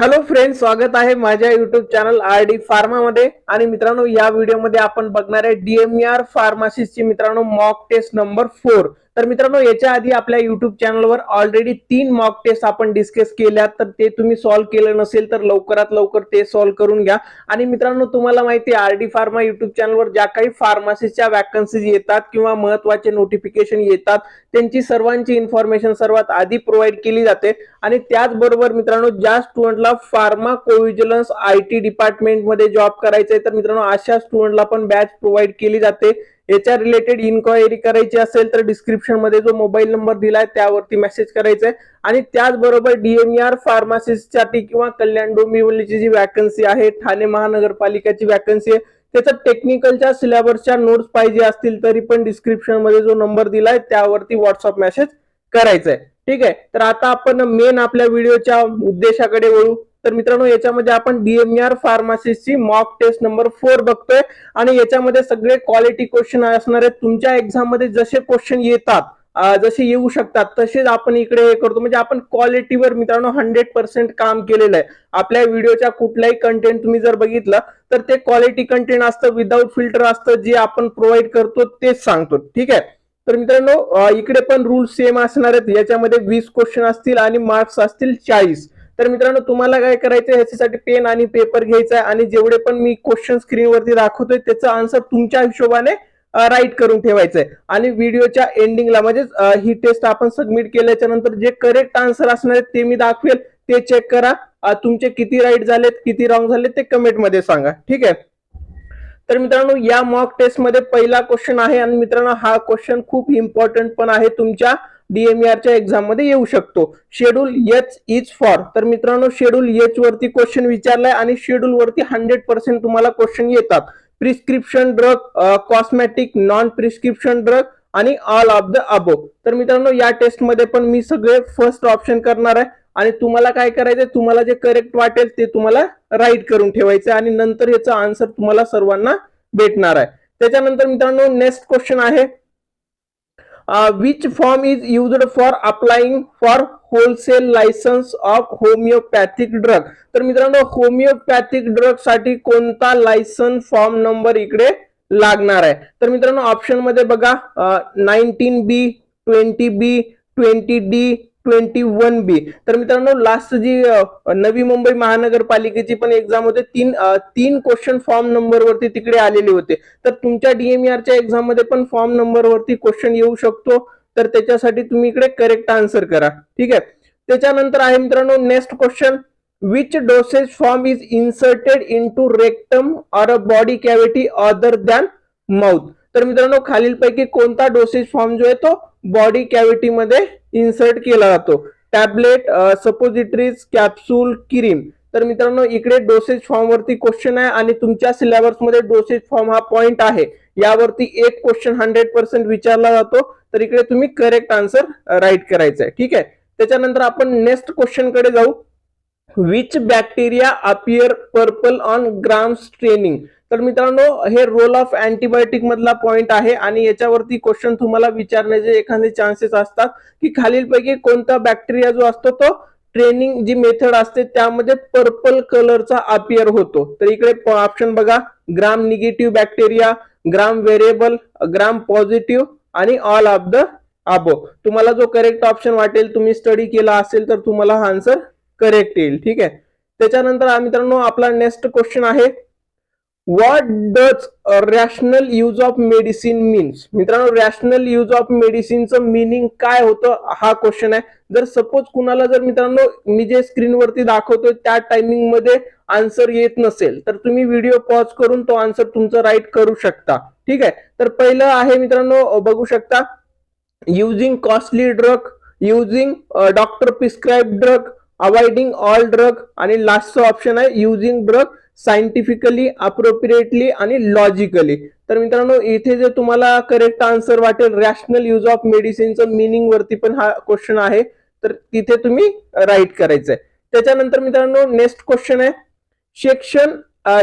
Hello friends, स्वागत आहे माझ्या YouTube channel R D pharma मध्ये. आणि मित्रांनो, या व्हिडिओमध्ये आपण बघणार आहे DMER फार्मासिस्टची मित्रांनो मॉक टेस्ट नंबर 4. तर मित्रांनो, याच्या आधी आपल्या युट्यूब चॅनलवर ऑलरेडी 3 मॉक टेस्ट आपण डिस्कस केल्या, तर ते तुम्ही सॉल्व्ह केलं नसेल तर लवकरात लवकर ते सॉल्व्ह करून घ्या. आणि मित्रांनो, तुम्हाला माहिती आहे आर डी फार्मा युट्यूब चॅनलवर ज्या काही फार्मसीच्या वॅकन्सीज येतात किंवा महत्त्वाचे नोटिफिकेशन येतात, त्यांची सर्वांची इन्फॉर्मेशन सर्वात आधी प्रोव्हाइड केली जाते. आणि त्याचबरोबर मित्रांनो, ज्या स्टुडंटला फार्मा कोव्हिजिलन्स IT डिपार्टमेंट मध्ये जॉब करायचा आहे, तर मित्रांनो अशा स्टुडंटला पण बॅच प्रोव्हाइड केली जाते. याच्या रिलेटेड इन्क्वायरी करायची असेल तर डिस्क्रिप्शन मध्ये जो मोबाईल नंबर दिलाय त्यावरती मेसेज करायचा आहे. आणि त्याचबरोबर DMER फार्मासिस्टसाठी किंवा कल्याण डोंबिवलीची जी वॅकन्सी आहे, ठाणे महानगरपालिकेची वॅकन्सी आहे, त्याचा टेक्निकलच्या सिलेबसच्या नोट्स पाहिजे असतील तरी पण डिस्क्रिप्शन मध्ये जो नंबर दिलाय त्यावरती व्हॉट्सअप मेसेज करायचा आहे. ठीक आहे, तर आता आपण मेन आपल्या व्हिडिओच्या उद्देशाकडे वळू. तर मित्रांनो, याच्यामध्ये आपण DMER फार्मासिस्टची मॉक टेस्ट नंबर 4 बघतोय. आणि याच्यामध्ये सगळे क्वालिटी क्वेश्चन असणार आहेत. तुमच्या एक्झाम मध्ये जसे क्वेश्चन येतात, जसे येऊ शकतात तसेच आपण इकडे हे करतो. म्हणजे आपण क्वालिटीवर मित्रांनो 100% काम केलेलं आहे. आपल्या व्हिडिओच्या कुठलाही कंटेंट तुम्ही जर बघितलं तर ते क्वालिटी कंटेंट असतं, विदाऊट फिल्टर असतं. जे आपण प्रोव्हाइड करतो तेच सांगतो. ठीक आहे, तर मित्रांनो इकडे पण रूल सेम असणार आहेत. याच्यामध्ये 20 क्वेश्चन असतील आणि मार्क्स असतील 40. तर मित्रांनो, तुम्हाला काय करायचं, ह्याच्यासाठी पेन आणि पेपर घ्यायचा आहे आणि जेवढे पण मी क्वेश्चन स्क्रीनवरती दाखवतोय त्याचं आन्सर तुमच्या हिशोबाने राईट करून ठेवायचंय. आणि व्हिडिओच्या एंडिंगला म्हणजे ही टेस्ट आपण सबमिट केल्याच्या नंतर जे करेक्ट आन्सर असणार आहेत ते मी दाखवेल, ते चेक करा. तुमचे किती राईट झालेत किती रॉंग झालेत ते कमेंट मध्ये सांगा. ठीक आहे, तर मित्रांनो, या मॉक टेस्ट मध्ये पहिला क्वेश्चन आहे. आणि मित्रांनो, हा क्वेश्चन खूप इम्पॉर्टंट पण आहे, तुमच्या DMERच्या एक्झाम मध्ये येऊ शकतो. Schedule H is for. तर मित्रांनो, शेड्यूल H वरती क्वेश्चन विचारलाय आणि शेड्यूल वरती 100% तुम्हाला क्वेश्चन येतात. Prescription drug, cosmetic, non prescription drug आणि ऑल ऑफ द अबोव. तर मित्रांनो, या टेस्ट मध्ये पण मी सगळे फर्स्ट ऑप्शन करणार आहे. आणि तुम्हाला काय करायचंय, तुम्हाला जे करेक्ट वाटेल ते तुम्हाला राईट करून ठेवायचं आणि नंतर याचा आन्सर तुम्हाला सर्वांना भेटणार आहे. त्याच्यानंतर मित्रांनो, नेक्स्ट क्वेश्चन आहे, which form is used for applying for wholesale licence of homeopathic drug. तर मित्रांनो, होमिओपॅथिक ड्रग साठी कोणता लायसन्स फॉर्म नंबर इकडे लागणार आहे. तर मित्रांनो, ऑप्शन मध्ये बघा, 19B, 20B, 20D, 21B. तर मित्रांनो, लास्ट जी नवी मुंबई महानगरपालिकेची पण एक्झाम होते, तीन क्वेश्चन फॉर्म नंबर वरती तिकडे आलेले होते. तर तुमच्या DMERच्या एक्झाम मध्ये पण फॉर्म नंबर वरती क्वेश्चन येऊ शकतो. तर त्याच्यासाठी तुम्ही इकडे करेक्ट आन्सर करा. ठीक आहे, त्याच्यानंतर आहे मित्रांनो next question, which dosage form is inserted into rectum or a body cavity other than mouth. तर मित्रांनो, खालीलपैकी कोणता डोसेज फॉर्म जो आहे तो बॉडी कॅव्हिटी मध्ये इन्सर्ट केला जातो. Tablet, suppositories, capsule, cream. तर मित्रांनो, इकडे डोसेज फॉर्म वरती क्वेश्चन आहे आणि तुमच्या सिलेबस मध्ये डोसेज फॉर्म हा पॉइंट आहे. यावरती एक क्वेश्चन 100% विचारला जातो. तर इकडे तुम्ही करेक्ट आन्सर राईट करायचं आहे. ठीक आहे, त्याच्यानंतर आपण नेक्स्ट क्वेश्चन कडे जाऊ. Which bacteria appear purple on gram staining. तर मित्रांनो, हे रोल ऑफ अँटीबायोटिक मधला पॉइंट आहे आणि याच्यावरती क्वेश्चन तुम्हाला विचारण्याचे एखादे चान्सेस असतात की खालीलपैकी कोणता बॅक्टेरिया जो असतो तो ट्रेनिंग जी मेथड असते त्यामध्ये पर्पल कलरचा अपियर होतो. तर इकडे ऑप्शन बघा, ग्राम निगेटिव्ह बॅक्टेरिया, ग्राम व्हेरिएबल, ग्राम पॉझिटिव्ह आणि ऑल ऑफ द अबोव. तुम्हाला जो करेक्ट ऑप्शन वाटेल, तुम्ही स्टडी केला असेल तर तुम्हाला हा आन्सर करेक्ट येईल. ठीक आहे, त्याच्यानंतर मित्रांनो, आपला नेक्स्ट क्वेश्चन आहे, what does rational use of medicine means. मित्रांनो, रॅशनल यूज ऑफ मेडिसिनचं मिनिंग काय होतं हा क्वेश्चन आहे. जर सपोज कुणाला जर मित्रांनो मी जे स्क्रीनवरती दाखवतोय त्या टायमिंग मध्ये आन्सर येत नसेल तर तुम्ही व्हिडिओ पॉज करून तो आन्सर तुमचा राईट करू शकता. ठीक आहे, तर पहिलं आहे मित्रांनो, बघू शकता, using costly drug, using doctor prescribe drug, avoiding all drug आणि लास्टचं ऑप्शन आहे युजिंग ड्रग सायंटिफिकली, अप्रोप्रिएटली आणि लॉजिकली. तर मित्रांनो, इथे जे तुम्हाला करेक्ट आन्सर वाटेल रॅशनल यूज ऑफ मेडिसिनचं मिनिंग वरती पण हा क्वेश्चन आहे, तर तिथे तुम्ही राईट करायचंय. त्याच्यानंतर मित्रांनो नेक्स्ट क्वेश्चन आहे, सेक्शन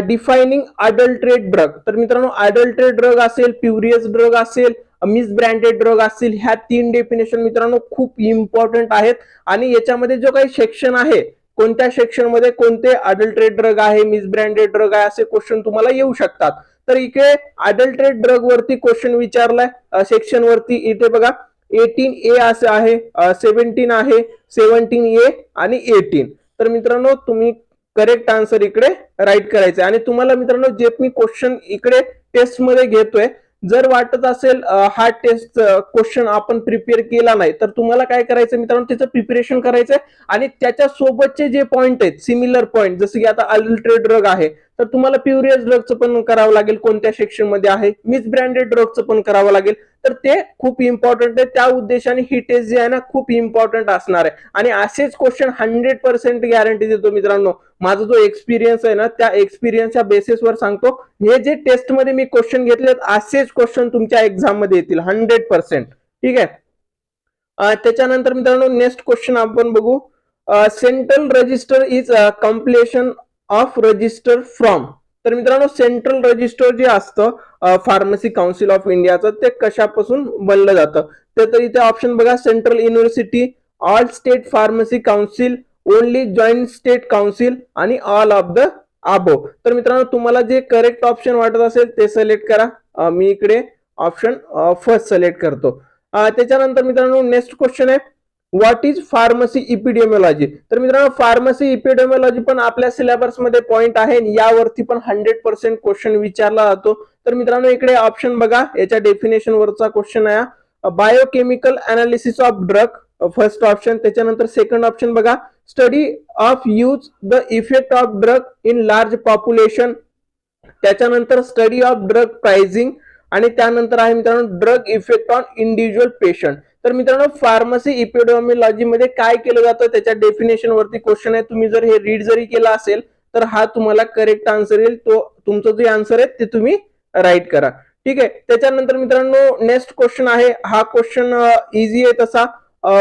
डिफाइनिंग अडल्ट्रेट ड्रग. तर मित्रांनो, अडल्ट्रेट ड्रग असेल, प्युरियस ड्रग असेल, मिस ब्रँडेड ड्रग असतील, ह्या 3 डेफिनेशन मित्रांनो खूप इम्पॉर्टंट आहेत. आणि याच्यामध्ये जो काही सेक्शन आहे कोणत्या सेक्शन मध्ये कोणते अडल्ट्रेट ड्रग आहे, मिसब्रँडेड ड्रग आहे, असे क्वेश्चन तुम्हाला येऊ शकतात. तर इकडे अडल्ट्रेट ड्रग वरती क्वेश्चन विचारलाय सेक्शन वरती. इथे बघा 18A असं आहे, 17 आहे, 17A आणि 18. तर मित्रांनो तुम्ही करेक्ट आन्सर इकडे राईट करायचं. आणि तुम्हाला मित्रांनो जे मी क्वेश्चन इकडे टेस्ट मध्ये घेतोय, जर वाटत असेल हा टेस्ट क्वेश्चन आपण प्रिपेअर केला नाही, तर तुम्हाला काय करायचं मित्रांनो, त्याचं प्रिपरेशन करायचंय आणि त्याच्या सोबतचे जे पॉइंट आहेत सिमिलर पॉइंट, जसं की आता अडल्ट्रेट ड्रग आहे तर तुम्हाला प्युरियस ड्रगचं पण करावं लागेल, कोणत्या सेक्शन मध्ये आहे, मिसब्रँडेड ड्रगचं पण करावं लागेल. तर ते खूप इम्पॉर्टंट आहे. त्या उद्देशाने ही टेस्ट जी आहे ना खूप इम्पॉर्टंट असणार आहे. आणि असेच क्वेश्चन 100% गॅरंटी देतो मित्रांनो. माझा जो एक्सपिरियन्स आहे ना, त्या एक्सपिरियन्सच्या बेसिसवर सांगतो, हे जे टेस्ट मध्ये मी क्वेश्चन घेतलेत असेच क्वेश्चन तुमच्या एक्झाम मध्ये येतील 100%. ठीक आहे. त्याच्यानंतर मित्रांनो नेक्स्ट क्वेश्चन आपण बघू. Central register is completion of register from. तर मित्रांनो सेंट्रल रजिस्टर जे असतं फार्मसी काउन्सिल ऑफ इंडियाचं, ते कशापासून बनलं जातं. तर इथे ऑप्शन बघा, central university, all state pharmacy council, only joint state council आणि ऑल ऑफ द अबो. तर मित्रांनो तुम्हाला जे करेक्ट ऑप्शन वाटत असेल ते सिलेक्ट करा. मी इकडे ऑप्शन फर्स्ट सिलेक्ट करतो. त्याच्यानंतर मित्रांनो नेक्स्ट क्वेश्चन आहे, व्हॉट इज फार्मसी इपिडेमिओलॉजी. तर मित्रांनो फार्मसी इपिडेमिओलॉजी पण आपल्या सिलेबस मध्ये पॉइंट आहे, यावरती पण 100% क्वेश्चन विचारला जातो. तर मित्रांनो इकडे ऑप्शन बघा, याच्या डेफिनेशन वरचा क्वेश्चन आहे, biochemical analysis of drug, first option. त्याच्यानंतर सेकंड ऑप्शन बघा, study of use the effect of drug in large population. त्याच्यानंतर स्टडी ऑफ ड्रग प्राइसिंग आणि त्यानंतर आहे मित्रांनो drug effect on individual patient. तर मित्रांनो फार्मसी इपिडेमिओलॉजी मध्ये काय केलं जातं त्याच्या डेफिनेशन वरती क्वेश्चन आहे. तुम्ही जर हे रीड जरी केला असेल तर हा तुम्हाला करेक्ट आन्सर येईल. तो तुमचं जे आन्सर आहे ते तुम्ही राईट करा. ठीक आहे. त्याच्यानंतर मित्रांनो नेक्स्ट क्वेश्चन आहे, हा क्वेश्चन इझी आहे तसा.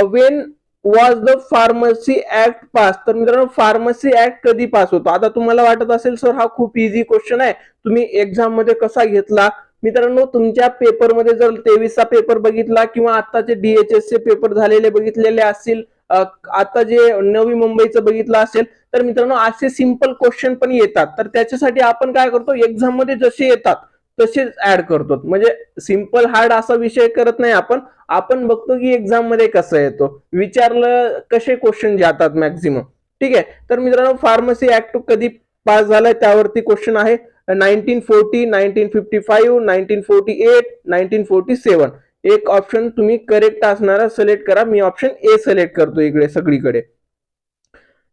Wien was the pharmacy act pass. तर मित्रांनो फार्मसी ऍक्ट कधी पास होतो. आता तुम्हाला वाटत असेल सर हा खूप इझी क्वेश्चन आहे, तुम्ही एक्झाम मध्ये कसा घेतला. मित्रांनो तुमच्या पेपरमध्ये जर 23चा पेपर बघितला किंवा आताचे DHS चे पेपर झालेले बघितलेले असतील, आता जे नवी मुंबईचं बघितलं असेल, तर मित्रांनो असे सिंपल क्वेश्चन पण येतात. तर त्याच्यासाठी आपण काय करतो, एक्झाम मध्ये जसे येतात तसेच ऍड करतो. म्हणजे सिंपल हार्ड असा विषय करत नाही आपण बघतो की एक्झाम मध्ये कसं येतो, विचारलं कसे क्वेश्चन जातात मॅक्झिमम. ठीक आहे. तर मित्रांनो फार्मसी ऍक्ट कधी पास झालाय त्यावरती क्वेश्चन आहे. 1940, 1955, 1948, 1947. एक ऑप्शन तुम्ही करेक्ट असणारा सिलेक्ट करा. मी ऑप्शन ए सिलेक्ट करतो इकडे सगळीकडे.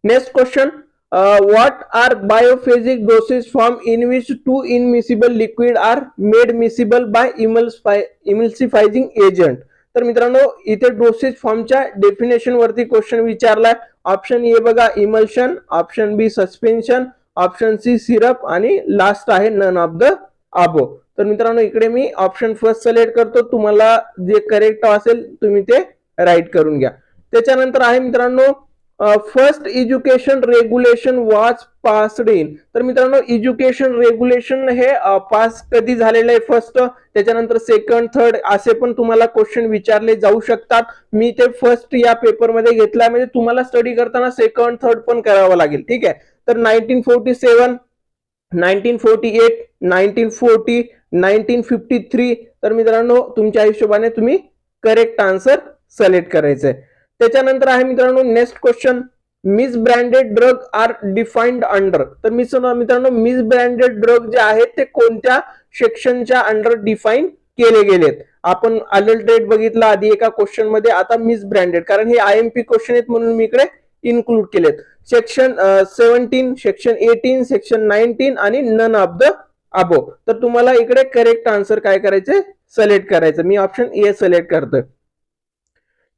Next question, what are biphasic dosage form in which two immiscible liquid are made miscible by emulsifying agent. तर मित्रांनो इथे डोसेज फॉर्मच्या डेफिनेशन वरती क्वेश्चन विचारलाय. ऑप्शन ए बघा इमल्शन, ऑप्शन बी सस्पेन्शन, ऑप्शन सी सिरप आणि लास्ट आहे नन ऑफ द अबो. तर मित्रांनो इकडे मी ऑप्शन फर्स्ट सिलेक्ट करतो. तुम्हाला जे करेक्ट असेल तुम्ही ते राईट करून घ्या. त्याच्यानंतर आहे मित्रांनो first education regulation was passed in. तर मित्रांनो एज्युकेशन रेग्युलेशन हे पास कधी झालेलं आहे फर्स्ट, त्याच्यानंतर सेकंड, थर्ड असे पण तुम्हाला क्वेश्चन विचारले जाऊ शकतात. मी ते फर्स्ट या पेपरमध्ये घेतला, म्हणजे तुम्हाला स्टडी करताना सेकंड थर्ड पण करावं लागेल. ठीक आहे. तर 1947, 1948, 1940, 1953. तर मित्रांनो तुमच्या हिशोबाने तुम्ही करेक्ट आन्सर सिलेक्ट करायचंय. त्याच्यानंतर आहे मित्रांनो next question, misbranded drug are defined under. तर मित्रांनो मिसब्रँडेड ड्रग जे आहेत ते कोणत्या सेक्शनच्या अंडर डिफाईन केले गेलेत. आपण अडल्ट्रेट बघितला आधी एका क्वेश्चन मध्ये, आता मिसब्रँडेड, कारण हे IMP क्वेश्चन आहेत म्हणून मी इकडे इन्क्लूड केलेत. सेक्शन 17, सेक्शन 18, सेक्शन 19 आणि नन ऑफ द अबो. तर तुम्हाला इकडे करेक्ट आन्सर काय करायचे सिलेक्ट करायचं. मी ऑप्शन ए सिलेक्ट करतोय.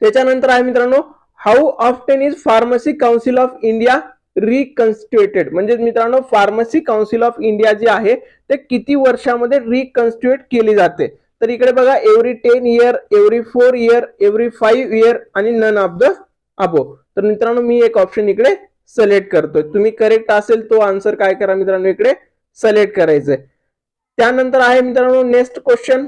त्याच्यानंतर आहे मित्रांनो, how often is pharmacy council of India reconstituted. म्हणजे मित्रांनो फार्मसी काउन्सिल ऑफ इंडिया जे आहे ते किती वर्षामध्ये रिकन्स्टिट्युएट केली जाते. तर इकडे बघा every 10 year, every 4 year, every 5 year आणि नन ऑफ द अबो. तर मित्रांनो मी एक ऑप्शन इकडे सिलेक्ट करतोय. तुम्ही करेक्ट असेल तो आन्सर काय करा मित्रांनो इकडे सिलेक्ट करायचंय. त्यानंतर आहे मित्रांनो next question,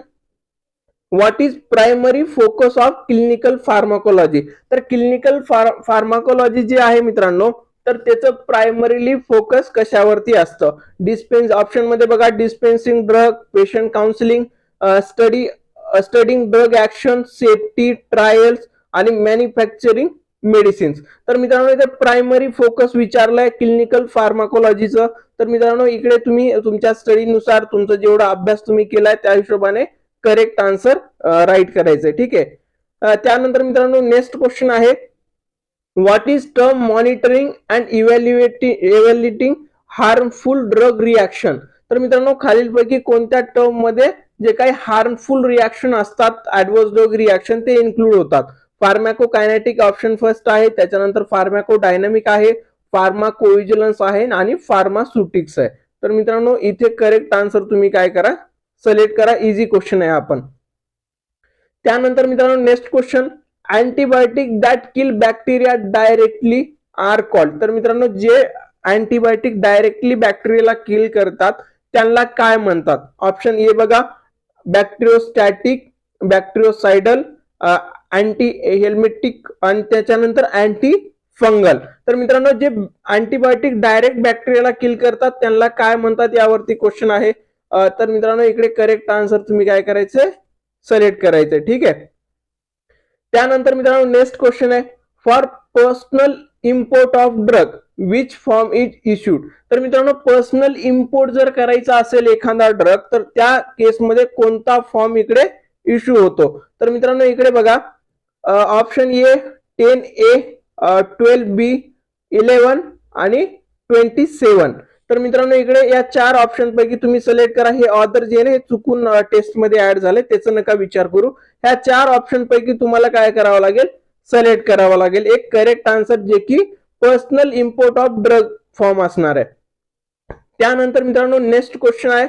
what is primary focus of clinical pharmacology. तर क्लिनिकल फार्माकोलॉजी जी आहे मित्रांनो तर त्याचं प्रायमरीली फोकस कशावरती असतं. ऑप्शन मध्ये बघा, dispensing drug, patient counselling, studying drug action, safety trials आणि मॅन्युफॅक्चरिंग मेडिसिन्स. तर मित्रांनो इथे प्रायमरी फोकस विचारलाय क्लिनिकल फार्माकोलॉजीचं. तर मित्रांनो इकडे तुम्ही तुमच्या स्टडीनुसार तुमचा जेवढा अभ्यास तुम्ही केलाय त्या हिशोबाने करेक्ट आन्सर राईट करायचंय. ठीक आहे. त्यानंतर मित्रांनो नेक्स्ट क्वेश्चन आहे, what is term monitoring and evaluating harmful drug reaction. तर मित्रांनो खालीलपैकी कोणत्या टर्म मध्ये जे काही हार्मफुल रिॲक्शन असतात, ऍडव्हर्स ड्रग रिॲक्शन, ते इन्क्लूड होतात. फार्मॅकोकायनेटिक ऑप्शन फर्स्ट आहे, त्याच्यानंतर फार्मॅकोडायनामिक आहे, फार्माकोव्हिजिलन्स आहे आणि फार्मास्युटिक्स आहे. तर मित्रांनो इथे करेक्ट आन्सर तुम्ही काय करा, सिलेक्ट करा. इझी क्वेश्चन आहे आपण. त्यानंतर मित्रांनो next question, antibiotic that kill bacteria directly are called. तर मित्रांनो जे अँटीबायोटिक डायरेक्टली बॅक्टेरियाला किल करतात त्यांना काय म्हणतात. ऑप्शन ए बघा, बॅक्टेरियोस्टॅटिक, बॅक्टेरियोसाइडल, अँटी हेल्मेटिक आणि त्याच्यानंतर अँटी फंगल. तर मित्रांनो जे अँटीबायोटिक डायरेक्ट बॅक्टेरियाला किल करतात त्यांना काय म्हणतात यावरती क्वेश्चन आहे. तर मित्रांनो इकडे करेक्ट आन्सर तुम्ही काय करायचंय, सिलेक्ट करायचंय. ठीक आहे. त्यानंतर मित्रांनो नेक्स्ट क्वेश्चन आहे, for personal import of drug which form is issued. तर मित्रांनो पर्सनल इम्पोर्ट जर करायचा असेल एखादा ड्रग तर त्या केसमध्ये कोणता फॉर्म इकडे इश्यू होतो. तर मित्रांनो इकडे बघा, ऑप्शन ए 10A, 12B, 11 आणि 27. तर मित्रांनो इकडे या 4 ऑप्शन पैकी तुम्ही सिलेक्ट करा. हे ऑदर जे हे चुकून टेस्ट मध्ये ऍड झाले त्याचा नका विचार करू. ह्या 4 ऑप्शन पैकी तुम्हाला काय करावं लागेल, सिलेक्ट करावं लागेल एक करेक्ट आन्सर जे की personal import of drug form असणार आहे. त्यानंतर मित्रांनो नेक्स्ट क्वेश्चन आहे,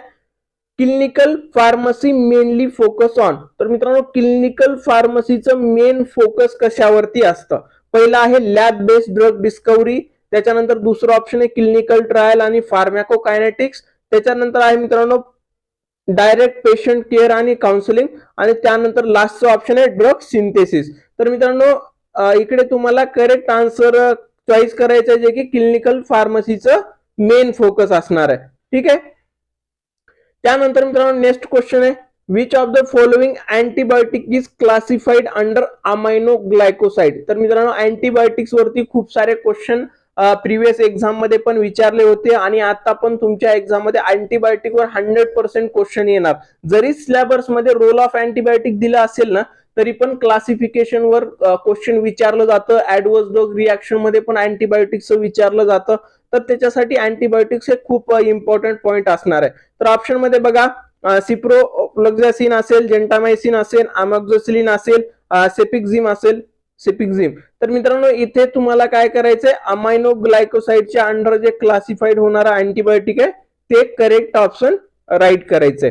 clinical pharmacy mainly focus on. तर मित्रांनो क्लिनिकल फार्मसीचं मेन फोकस कशावरती असतं. पहिला आहे लॅब बेस्ड ड्रग डिस्कवरी, त्याच्यानंतर दुसरं ऑप्शन आहे क्लिनिकल ट्रायल आणि फार्मॅकोकायनेटिक्स, त्याच्यानंतर आहे मित्रांनो डायरेक्ट पेशंट केअर आणि काउन्सिलिंग आणि त्यानंतर लास्टचं ऑप्शन आहे ड्रग सिंथेसिस. तर मित्रांनो इकडे तुम्हाला करेक्ट आन्सर चॉईस करायचं आहे जे की क्लिनिकल फार्मसीचं मेन फोकस असणार आहे. ठीक आहे. त्यानंतर मित्रांनो नेक्स्ट क्वेश्चन आहे, which of the following antibiotic is classified under amino glycoside. तर मित्रांनो अँटीबायोटिक्स वरती खूप सारे क्वेश्चन प्रिव्हियस एक्झाम मध्ये पण विचारले होते आणि आता पण तुमच्या एक्झाम मध्ये अँटीबायोटिक वर 100% क्वेश्चन येणार. जरी सिलेबस मध्ये रोल ऑफ अँटीबायोटिक दिला असेल ना तरी पण क्लासिफिकेशन वर क्वेश्चन विचारलं जातं. ऍडव्हर्स ड्रग रिॲक्शन मध्ये पण अँटीबायोटिक्सचं विचारलं जातं. तर त्याच्यासाठी अँटीबायोटिक्स हे खूप इम्पॉर्टंट पॉइंट असणार आहे. तर ऑप्शन मध्ये बघा, सिप्रोफ्लोक्झासिन असेल, जेंटामायसिन असेल, अमॉक्झिसिलिन असेल, सेपिक्झिम. तर मित्रांनो इथे तुम्हाला काय करायचंय, अमायनो ग्लायकोसाइडच्या अंडर जे क्लासिफाईड होणारा अँटीबायोटिक आहे ते करेक्ट ऑप्शन राईट करायचंय.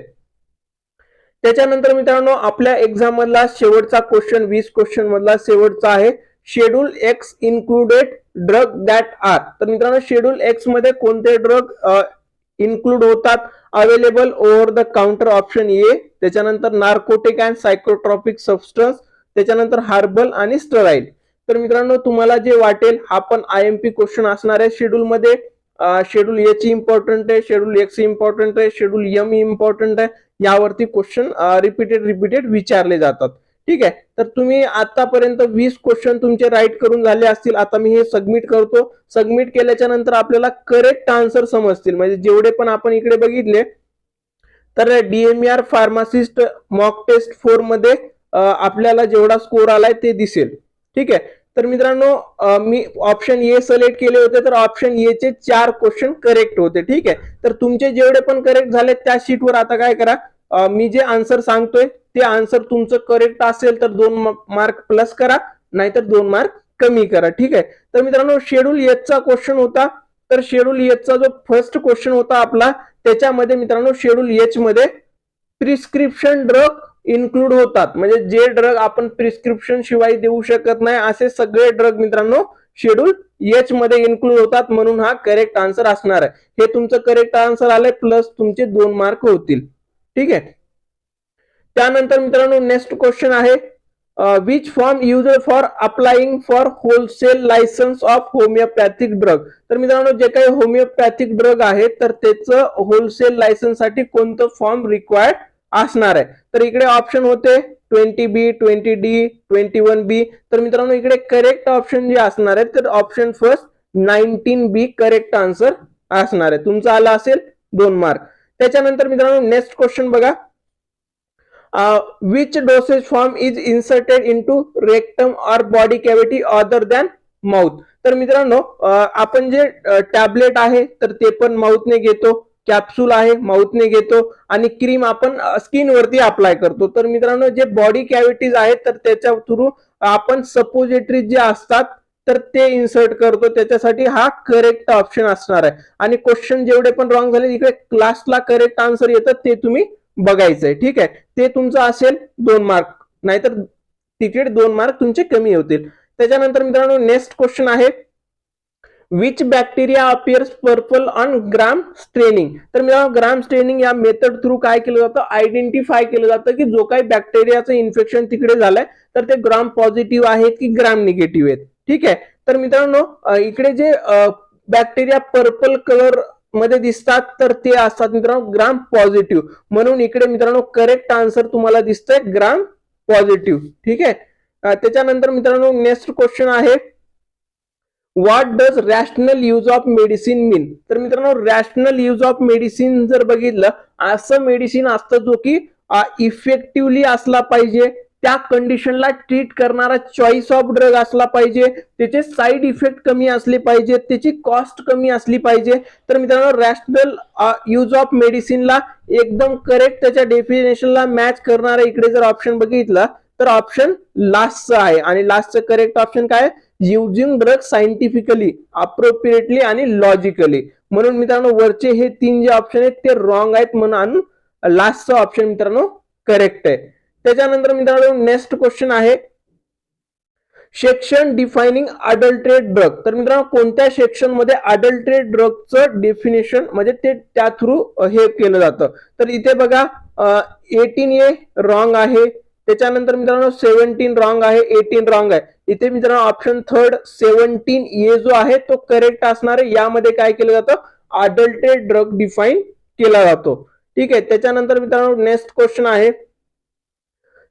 त्याच्यानंतर मित्रांनो आपल्या एक्झाम मधला शेवटचा क्वेश्चन 20 क्वेश्चन मधला शेवटचा आहे, schedule X included drug that are. तर मित्रांनो शेड्यूल एक्स मध्ये कोणते ड्रग इन्क्लूड होतात. Available over the counter option A, त्याच्यानंतर नार्कोटिक अँड सायकोट्रॉपिक सबस्टन्स, त्याच्यानंतर हार्बल आणि स्टराईल. तर मित्रांनो तुम्हाला जे वाटेल हा पण IMP क्वेश्चन असणार आहे. शेड्यूल मध्ये शेड्यूल ए ची इम्पॉर्टंट आहे, शेड्यूल एक्स इम्पॉर्टंट आहे, शेड्यूल एम इम्पॉर्टंट आहे. यावरती क्वेश्चन रिपीटेड विचारले जातात. ठीक आहे. तर तुम्ही आतापर्यंत 20 क्वेश्चन तुमचे राईट करून झाले असतील. आता मी हे सबमिट करतो. सबमिट केल्याच्या नंतर आपल्याला करेक्ट आन्सर समजतील. म्हणजे जेवढे पण आपण इकडे बघितले तर DMER फार्मासिस्ट मॉक टेस्ट 4 मध्ये आपल्याला जेवढा स्कोर आलाय ते दिसेल. ठीक आहे. तर मित्रांनो मी ऑप्शन ए सिलेक्ट केले होते तर ऑप्शन ए चे 4 क्वेश्चन करेक्ट होते. ठीक आहे. तर तुमचे जेवढे पण करेक्ट झाले त्या शीटवर आता काय करा, मी जे आन्सर सांगतोय ते आन्सर तुमचं करेक्ट असेल तर 2 मार्क प्लस करा, नाहीतर 2 मार्क कमी करा. ठीक आहे. तर मित्रांनो शेड्यूल एचचा क्वेश्चन होता. तर शेड्यूल एचचा जो फर्स्ट क्वेश्चन होता आपला त्याच्यामध्ये मित्रांनो शेड्यूल एच मध्ये प्रिस्क्रिप्शन ड्रग इन्क्लूड होतात. म्हणजे जे ड्रग आपण प्रिस्क्रिप्शन शिवाय देऊ शकत नाही असे सगळे ड्रग मित्रांनो शेड्यूल एच मध्ये इन्क्लूड होतात. म्हणून हा करेक्ट आन्सर असणार आहे. हे तुमचं करेक्ट आन्सर आलंय प्लस तुमचे 2 मार्क होतील. ठीक आहे. त्यानंतर मित्रांनो नेक्स्ट क्वेश्चन आहे, which form use for applying for wholesale licence of homeopathic drug. तर मित्रांनो जे काही होमिओपॅथिक ड्रग आहे तर त्याचं होलसेल लायसन्स साठी कोणतं फॉर्म रिक्वायर्ड असणार आहे. तर इकडे ऑप्शन होते 20B, 20D, 21B. तर मित्रांनो इकडे करेक्ट ऑप्शन जे असणार आहे तर option first 19B correct answer असणार आहे. तुमचं आला असेल 2 मार्क. त्याच्यानंतर मित्रांनो नेक्स्ट क्वेश्चन बघा. which dosage form is inserted into rectum or body cavity other than mouth. तर मित्रांनो आपण जे टॅबलेट आहे तर ते पण माउथने घेतो, कॅप्सूल आहे माउथने घेतो आणि क्रीम आपण स्किन वरती अप्लाय करतो. तर मित्रांनो जे बॉडी कॅव्हिटीज आहेत तर त्याच्या थ्रू आपण सपोजिटरी जे असतात तर ते इन्सर्ट करतो. त्याच्यासाठी हा करेक्ट ऑप्शन असणार आहे. आणि क्वेश्चन जेवढे पण रॉंग झाले इकडे क्लासला करेक्ट आन्सर येतात ते तुम्ही बघायचंय. ठीक आहे, ते तुमचं असेल 2 मार्क, नाहीतर तिकडे 2 मार्क तुमचे कमी होतील. त्याच्यानंतर मित्रांनो नेक्स्ट क्वेश्चन आहे which bacteria appears purple on gram staining. तर मित्रांनो ग्राम स्ट्रेनिंग या मेथड थ्रू काय केलं जातं, आयडेंटिफाय केलं जातं की जो काही बॅक्टेरियाचं इन्फेक्शन तिकडे झालंय तर ते ग्राम पॉझिटिव्ह आहेत की ग्राम निगेटिव्ह आहेत. ठीक आहे, तर मित्रांनो इकडे जे बॅक्टेरिया पर्पल कलर मध्ये दिसतात तर ते असतात मित्रांनो ग्राम पॉझिटिव्ह. म्हणून इकडे मित्रांनो करेक्ट आन्सर तुम्हाला दिसतंय ग्राम पॉझिटिव्ह. ठीक आहे, त्याच्यानंतर मित्रांनो नेक्स्ट क्वेश्चन आहे what does rational use of medicine mean. तर मित्रांनो रॅशनल यूज ऑफ मेडिसिन जर बघितलं असं मेडिसिन असतं जो की इफेक्टिव्हली असला पाहिजे, त्या कंडिशनला ट्रीट करणारा चॉईस ऑफ ड्रग असला पाहिजे, त्याचे साईड इफेक्ट कमी असले पाहिजे, त्याची कॉस्ट कमी असली पाहिजे. तर मित्रांनो रॅशनल यूज ऑफ मेडिसिनला एकदम करेक्ट त्याच्या डेफिनेशनला मॅच करणारा इकडे जर ऑप्शन बघितला तर ऑप्शन लास्टचं आहे. आणि लास्टचं करेक्ट ऑप्शन काय, युजिंग ड्रग सायंटिफिकली, अप्रोप्रिएटली आणि लॉजिकली. म्हणून मित्रांनो वरचे हे 3 जे ऑप्शन आहेत ते रॉंग आहेत, म्हणून लास्टचं ऑप्शन मित्रांनो करेक्ट आहे. त्याच्यानंतर मित्रांनो नेक्स्ट क्वेश्चन आहे सेक्शन डिफाइनिंग अडल्ट्रेट ड्रग. तर मित्रांनो कोणत्या सेक्शन मध्ये अडल्ट्रेट ड्रगचं डेफिनेशन म्हणजे ते त्या थ्रू हे केलं जातं. तर इथे बघा 18A रॉंग आहे, त्याच्यानंतर मित्रांनो 17 रॉंग आहे, 18 रॉंग आहे. इथे मित्रांनो ऑप्शन थर्ड 17A जो आहे तो करेक्ट असणार आहे. यामध्ये काय केलं जातं, अडल्ट्रेट ड्रग डिफाईन केला जातो. ठीक आहे, त्याच्यानंतर मित्रांनो नेक्स्ट क्वेश्चन आहे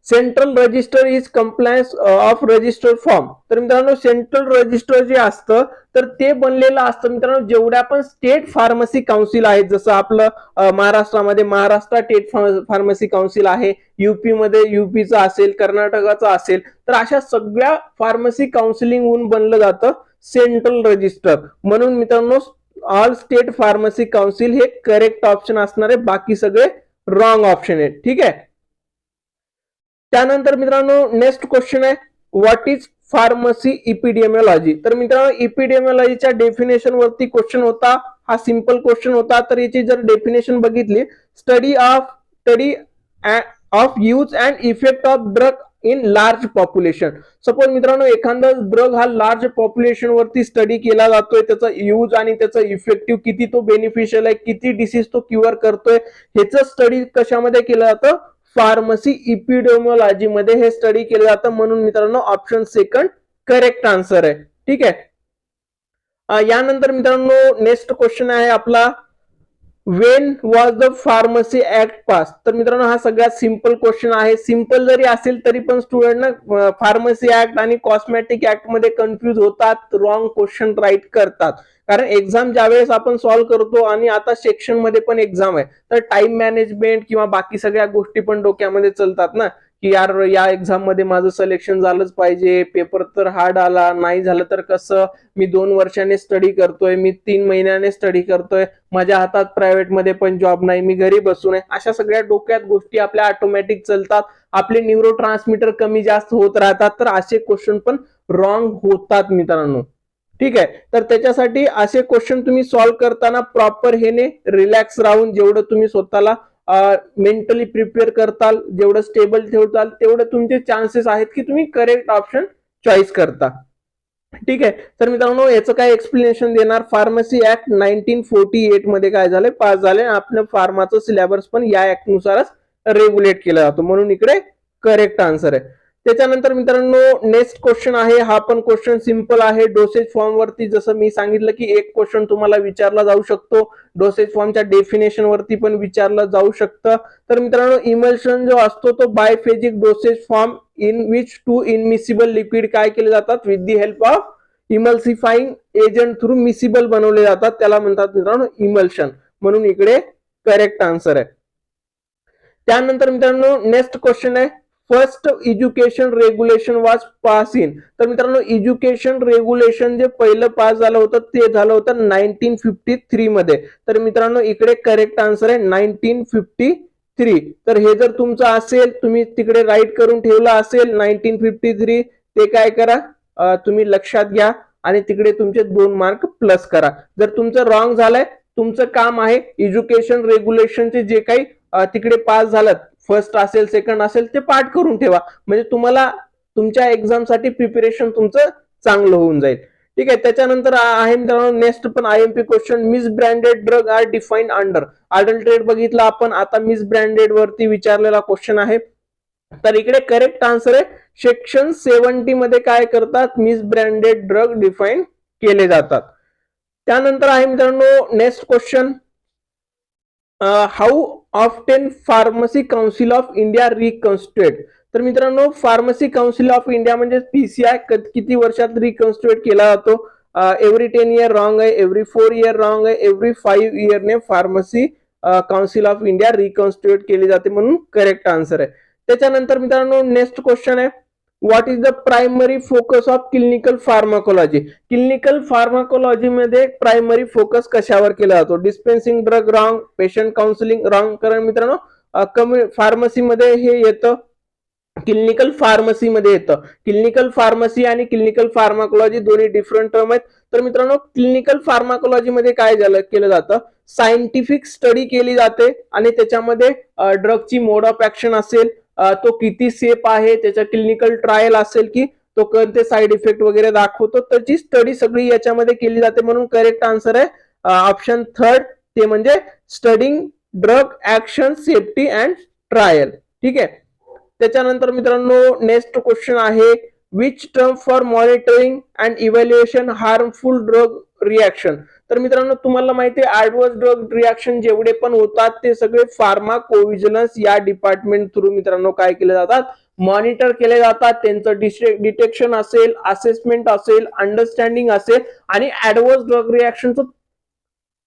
central register is compliance of register form. तर मित्रांनो सेंट्रल रजिस्टर जे असतं तर ते बनलेलं असतं मित्रांनो जेवढ्या पण स्टेट फार्मसी काउन्सिल आहेत, जसं आपलं महाराष्ट्रामध्ये महाराष्ट्र स्टेट फार्मसी काउन्सिल आहे, युपी मध्ये युपीचं असेल, कर्नाटकाचं असेल, तर अशा सगळ्या फार्मसी काउन्सिलिंगहून बनलं जातं सेंट्रल रजिस्टर. म्हणून मित्रांनो ऑल स्टेट फार्मसी काउन्सिल हे करेक्ट ऑप्शन असणार आहे, बाकी सगळे रॉंग ऑप्शन आहेत. ठीक आहे, त्यानंतर मित्रांनो नेक्स्ट क्वेश्चन आहे व्हॉट इज फार्मसी इपिडेमियोलॉजी. तर मित्रांनो इपिडेमियोलॉजीच्या डेफिनेशन वरती क्वेश्चन होता, हा सिंपल क्वेश्चन होता. तर याची जर डेफिनेशन बघितली study of use and effect of drug in large population. Suppose मित्रांनो एखादा ड्रग हा लार्ज पॉप्युलेशन वरती स्टडी केला जातोय, त्याचा यूज आणि त्याचा इफेक्टिव्ह किती तो बेनिफिशियल आहे, किती डिसीज तो क्युअर करतोय, ह्याचं स्टडी कशामध्ये केलं जातं, फार्मसी इपिडेमियोलॉजी मध्ये हे स्टडी केलं जातं. म्हणून मित्रांनो ऑप्शन सेकंड करेक्ट आन्सर आहे. ठीक आहे, यानंतर मित्रांनो नेक्स्ट क्वेश्चन आहे आपला Wien was the pharmacy act pass. तर मित्रांनो हा सगळ्यात सिंपल क्वेश्चन आहे. सिंपल जरी असेल तरी पण स्टुडंटना फार्मसी ऍक्ट आणि कॉस्मेटिक ऍक्ट मध्ये कन्फ्युज होतात, रॉंग क्वेश्चन राईट करतात. कारण एक्झाम ज्यावेळेस आपण सॉल्व्ह करतो आणि आता सेक्शन मध्ये पण एक्झाम आहे तर टाइम मॅनेजमेंट किंवा बाकी सगळ्या गोष्टी पण डोक्यामध्ये चलतात ना, की यार या एक्झाम मध्ये माझं सिलेक्शन झालंच पाहिजे, पेपर तर हार्ड आला, नाही झालं तर कसं, मी 2 वर्षाने स्टडी करतोय, मी 3 महिन्याने स्टडी करतोय, माझ्या हातात प्रायव्हेट मध्ये पण जॉब नाही, मी घरी बसून आहे, अशा सगळ्या डोक्यात गोष्टी आपल्या ऑटोमॅटिक चलतात, आपले न्यूरो ट्रान्समीटर कमी जास्त होत राहतात. तर असे क्वेश्चन पण रॉंग होतात मित्रांनो. ठीक आहे, तर त्याच्यासाठी असे क्वेश्चन तुम्ही सॉल्व्ह करताना प्रॉपर हेने रिलॅक्स राहून जेवढं तुम्ही स्वतःला मेंटली प्रिपेअर करताल, जेवढं स्टेबल ठेवताल, तेवढं तुमचे चान्सेस आहेत की तुम्ही करेक्ट ऑप्शन चॉईस करता. ठीक आहे, तर मित्रांनो याचं काय एक्सप्लेनेशन देणार, फार्मसी ऍक्ट 1948 मध्ये काय झालंय, पास झाले. आपलं फार्माचं सिलेबस पण या ऍक्ट नुसारच रेग्युलेट केला जातो, म्हणून इकडे करेक्ट आन्सर आहे. त्याच्यानंतर मित्रांनो नेक्स्ट क्वेश्चन आहे, हा पण क्वेश्चन सिंपल आहे. डोसेज फॉर्म वरती जसं मी सांगितलं की एक क्वेश्चन तुम्हाला विचारला जाऊ शकतो, डोसेज फॉर्मच्या डेफिनेशन वरती पण विचारलं जाऊ शकतं. तर मित्रांनो इमल्शन जो असतो तो biphasic dosage form in which two immiscible liquid काय केले जातात with the help of emulsifying agent through miscible बनवले जातात, त्याला म्हणतात मित्रांनो इमल्शन. म्हणून इकडे करेक्ट आन्सर आहे. त्यानंतर मित्रांनो नेक्स्ट क्वेश्चन आहे, first education regulation was pass in. तर मित्रांनो एज्युकेशन रेग्युलेशन जे पहिलं पास झालं होतं ते झालं होतं 1953 मध्ये. तर मित्रांनो इकडे करेक्ट आन्सर आहे 1953. तर हे जर तुमचं असेल, तुम्ही तिकडे राईट करून ठेवलं असेल 1953, ते काय करा तुम्ही लक्षात घ्या आणि तिकडे तुमचे 2 मार्क प्लस करा. जर तुमचं रॉंग झालंय, तुमचं काम आहे एज्युकेशन रेग्युलेशनचे जे काही तिकडे पास झालं, फर्स्ट असेल सेकंड असेल, ते पाठ करून ठेवा, म्हणजे तुम्हाला तुमच्या एक्झामसाठी प्रिपरेशन तुमचं चांगलं होऊन जाईल. ठीक आहे. त्याच्यानंतर आहे मित्रांनो नेक्स्ट पण IMP question, misbranded drug are defined under. Adulterate बघितलं आपण, आता मिस ब्रँडेड वरती विचारलेला क्वेश्चन आहे. तर इकडे करेक्ट आन्सर आहे सेक्शन 70 मध्ये काय करतात, मिस ब्रँडेड ड्रग डिफाईन केले जातात. त्यानंतर आहे मित्रांनो next question, how often pharmacy council of India reconstitute. तर मित्रांनो फार्मसी काउन्सिल ऑफ इंडिया म्हणजे पीसीआय किती वर्षात रिकन्स्टिट्यूट केला जातो, एव्हरी 10 इयर रॉंग आहे, एव्हरी 4 इयर रॉंग आहे, एव्हरी 5 इयरने pharmacy council of India reconstitute केली जाते, म्हणून करेक्ट आन्सर आहे. त्याच्यानंतर मित्रांनो नेक्स्ट क्वेश्चन आहे, what is the primary focus of clinical pharmacology. Clinical pharmacology मध्ये प्रायमरी फोकस कशावर केला जातो, dispensing drug wrong, patient counselling wrong. कारण मित्रांनो फार्मसी मध्ये हे येतं, क्लिनिकल फार्मसी मध्ये येतं. क्लिनिकल फार्मसी आणि क्लिनिकल फार्माकोलॉजी दोन्ही डिफरंट टर्म आहेत. तर मित्रांनो क्लिनिकल फार्माकोलॉजी मध्ये काय केलं जातं, सायंटिफिक स्टडी केली जाते आणि त्याच्यामध्ये ड्रगची मोड ऑफ ऍक्शन असेल, तो किती सेफ आहे, त्याच्या क्लिनिकल ट्रायल असेल की तो कोणते साईड इफेक्ट वगैरे दाखवतो, त्याची स्टडी सगळी याच्यामध्ये केली जाते. म्हणून करेक्ट आन्सर आहे ऑप्शन थर्ड, ते म्हणजे studying drug action safety and trial. ठीक आहे. त्याच्यानंतर मित्रांनो नेक्स्ट क्वेश्चन आहे, which term for monitoring and evaluation harmful drug reaction. तर मित्रांनो तुम्हाला माहिती आहे ऍडव्हर्स ड्रग रिॲक्शन जेवढे पण होतात ते सगळे फार्माकोव्हिजिलन्स या डिपार्टमेंट थ्रू मित्रांनो काय केले जातात, मॉनिटर केले जातात. त्यांचं डिटेक्शन असेल, असेसमेंट असेल, अंडरस्टँडिंग असेल आणि ऍडव्हर्स ड्रग रिॲक्शनचं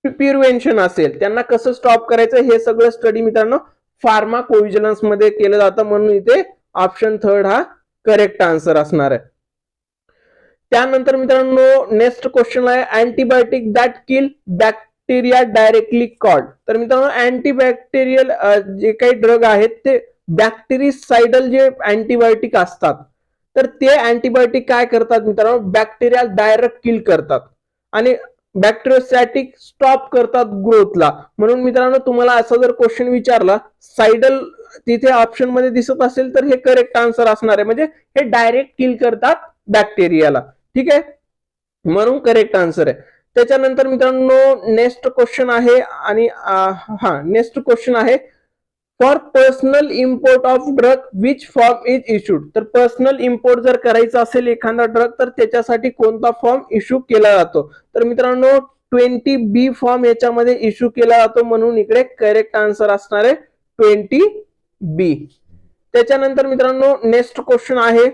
प्रिव्हेन्शन असेल, त्यांना कसं स्टॉप करायचं हे सगळं स्टडी मित्रांनो फार्माकोव्हिजिलन्स मध्ये केलं जातं. म्हणून इथे ऑप्शन थर्ड हा करेक्ट आन्सर असणार आहे. त्यानंतर मित्रांनो नेक्स्ट क्वेश्चन आहे, antibiotic that kill bacteria directly called. तर मित्रांनो अँटीबॅक्टेरियल जे काही ड्रग आहेत ते बॅक्टेरिसाइडल जे अँटीबायोटिक असतात, तर ते अँटीबायोटिक काय करतात मित्रांनो, बॅक्टेरिया डायरेक्ट किल करतात आणि बॅक्टेरियोस्टॅटिक स्टॉप करतात ग्रोथला. म्हणून मित्रांनो तुम्हाला असा जर क्वेश्चन विचारला, साइडल तिथे ऑप्शन मध्ये दिसत असेल तर हे करेक्ट आन्सर असणार आहे, म्हणजे हे डायरेक्ट किल करतात बॅक्टेरियाला. ठीक आहे, म्हणून करेक्ट आन्सर आहे. त्याच्यानंतर मित्रांनो नेक्स्ट क्वेश्चन आहे आणि नेक्स्ट क्वेश्चन आहे, for personal import of drug which form is issued. तर पर्सनल इम्पोर्ट जर करायचा असेल एखादा ड्रग तर त्याच्यासाठी कोणता फॉर्म इश्यू केला जातो. तर मित्रांनो 20B फॉर्म याच्यामध्ये इश्यू केला जातो, म्हणून इकडे करेक्ट आन्सर असणार आहे 20B. त्याच्यानंतर मित्रांनो नेक्स्ट क्वेश्चन आहे,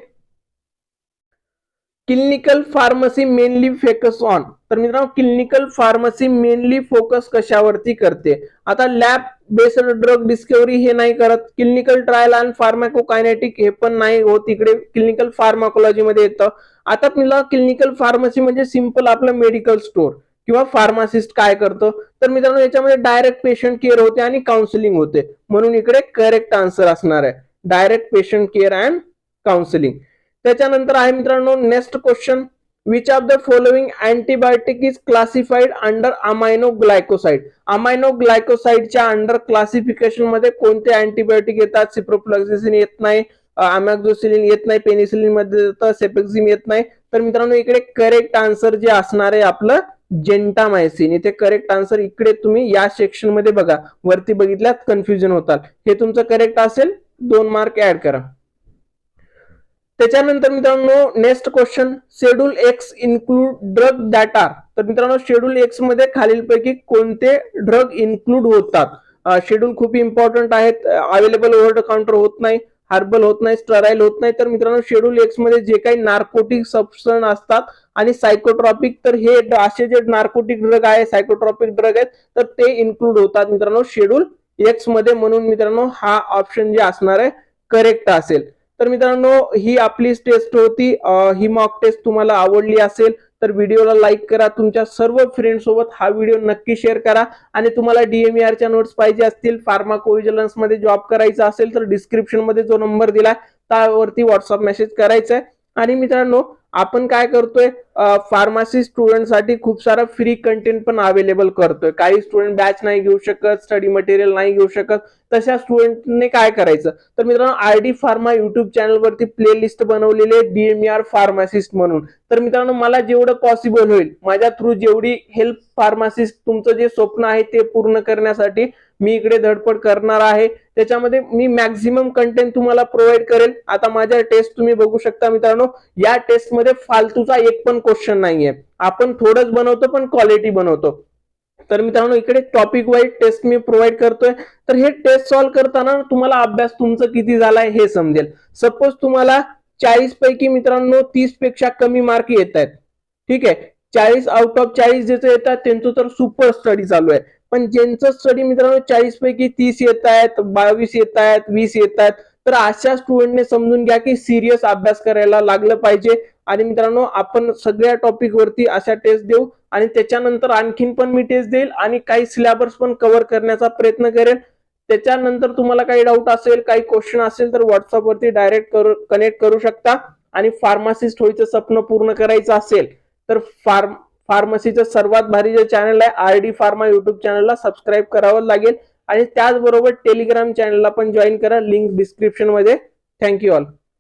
clinical pharmacy mainly focus on. तर मित्रांनो क्लिनिकल फार्मसी मेनली फोकस कशावरती करते. आता लॅब बेस्ड ड्रग डिस्कवरी हे नाही करत, क्लिनिकल ट्रायल अँड फार्माकोकायनेटिक हे पण नाही होत, इकडे क्लिनिकल फार्माकोलॉजी मध्ये येतं. आता मला क्लिनिकल फार्मसी म्हणजे सिंपल आपलं मेडिकल स्टोअर किंवा फार्मासिस्ट काय करतो, तर मित्रांनो याच्यामध्ये डायरेक्ट पेशंट केअर होते आणि काउन्सिलिंग होते, म्हणून इकडे करेक्ट आन्सर असणार आहे direct patient care and counselling. त्याच्यानंतर आहे मित्रांनो next question, which of the following antibiotic is classified under aminoglycoside. Amino ग्लायकोसाइडच्या अंडर क्लासिफिकेशन मध्ये कोणते अँटीबायोटिक येतात, सिप्रोफ्लॉक्झिसिन येत नाही, अमॅक्झोसिलिन येत नाही, पेनिसिलिन मध्ये येतं, सेपेक्झिम येत नाही. तर मित्रांनो इकडे करेक्ट आन्सर जे असणार आहे आपलं जेंटामायसिन. इथे करेक्ट आन्सर इकडे तुम्ही या सेक्शन मध्ये बघा, वरती बघितल्यात कन्फ्युजन होतात, हे तुमचं करेक्ट असेल 2 मार्क ऍड करा. त्याच्यानंतर मित्रांनो next question, schedule X include drug that are. तर मित्रांनो शेड्यूल एक्स मध्ये खालीलपैकी कोणते ड्रग इन्क्लूड होतात. शेड्यूल खूप इम्पॉर्टंट आहेत. अवेलेबल ओव्हर द काउंटर होत नाही, हर्बल होत नाही, स्टराईल होत नाही. तर मित्रांनो शेड्यूल एक्स मध्ये जे काही नार्कोटिक सबस्टन्स असतात आणि सायकोट्रॉपिक, तर हे असे जे नार्कोटिक ड्रग आहे, सायकोट्रॉपिक ड्रग आहेत, तर ते इन्क्लूड होतात मित्रांनो शेड्यूल एक्स मध्ये. म्हणून मित्रांनो हा ऑप्शन जे असणार आहे करेक्ट असेल. तर मित्रांनो ही आपली टेस्ट होती. ही मॉक टेस्ट तुम्हाला आवडली असेल तर व्हिडिओला लाईक करा, तुमच्या सर्व फ्रेंड सोबत हा व्हिडिओ नक्की शेअर करा. आणि तुम्हाला डीएमईआरच्या नोट्स पाहिजे असतील, फार्माकोव्हिजिलन्स मध्ये जॉब करायचा असेल तर डिस्क्रिप्शन मध्ये जो नंबर दिलाय त्यावरती व्हॉट्सअप मेसेज करायचा आहे. आणि मित्रांनो आपण काय करतोय, फार्मसी स्टुडंटसाठी खूप सारा फ्री कंटेंट पण अवेलेबल करतोय. काही स्टुडंट बॅच नाही घेऊ शकत, स्टडी मटेरियल नाही घेऊ शकत, तशा स्टुडंटने काय करायचं, तर मित्रांनो आरडी फार्मा युट्यूब चॅनलवरती प्लेलिस्ट बनवलेली आहे डीएमईआर फार्मासिस्ट म्हणून. तर मित्रांनो मला जेवढं पॉसिबल होईल, माझ्या थ्रू जेवढी हेल्प फार्मासिस्ट तुमचं जे स्वप्न आहे ते पूर्ण करण्यासाठी मी इकडे धडपड करणार आहे. त्याच्यामध्ये मी मॅक्झिमम कंटेंट तुम्हाला प्रोव्हाइड करेल. आता माझ्या टेस्ट तुम्ही बघू शकता मित्रांनो, या टेस्ट मध्ये फालतूचा एक पण क्वेश्चन नाहीये. आपण थोडंच बनवतो पण क्वालिटी बनवतो. तर मित्रांनो इकडे टॉपिक वाईज टेस्ट मी प्रोव्हाइड करतोय. तर हे टेस्ट सॉल्व्ह करताना तुम्हाला अभ्यास तुमचं किती झालाय हे समजेल. सपोज तुम्हाला 40 पैकी मित्रांनो 30 पेक्षा कमी मार्क येत आहेत, ठीक आहे, 40 आउट ऑफ 40 ज्याचं येतात त्यांचं तर सुपर स्टडी चालू आहे. पण ज्यांचं स्टडी मित्रांनो 40 पैकी 30 येत आहेत, 22 येत आहेत, 20 येत आहेत, तर अशा स्टुडंटने समजून घ्या की सिरियस अभ्यास करायला लागलं पाहिजे. आणि मित्रांनो आपण सगळ्या टॉपिक वरती अशा टेस्ट देऊ आणि त्याच्यानंतर आणखीन पण मी टेस्ट देईल आणि काही सिलेबस पण कव्हर करण्याचा प्रयत्न करेल. त्याच्यानंतर तुम्हाला काही डाऊट असेल, काही क्वेश्चन असेल तर व्हॉट्सअप वरती डायरेक्ट कनेक्ट करू शकता. आणि फार्मासिस्ट व्हायचं स्वप्न पूर्ण करायचं असेल तर फार्मसीचं सर्वात भारी जे चॅनल आहे आरडी फार्मा युट्यूब चॅनलला सबस्क्राईब करावं लागेल. आणि त्याचबरोबर टेलिग्राम चॅनलला पण जॉईन करा, लिंक डिस्क्रिप्शन मध्ये. Thank you all.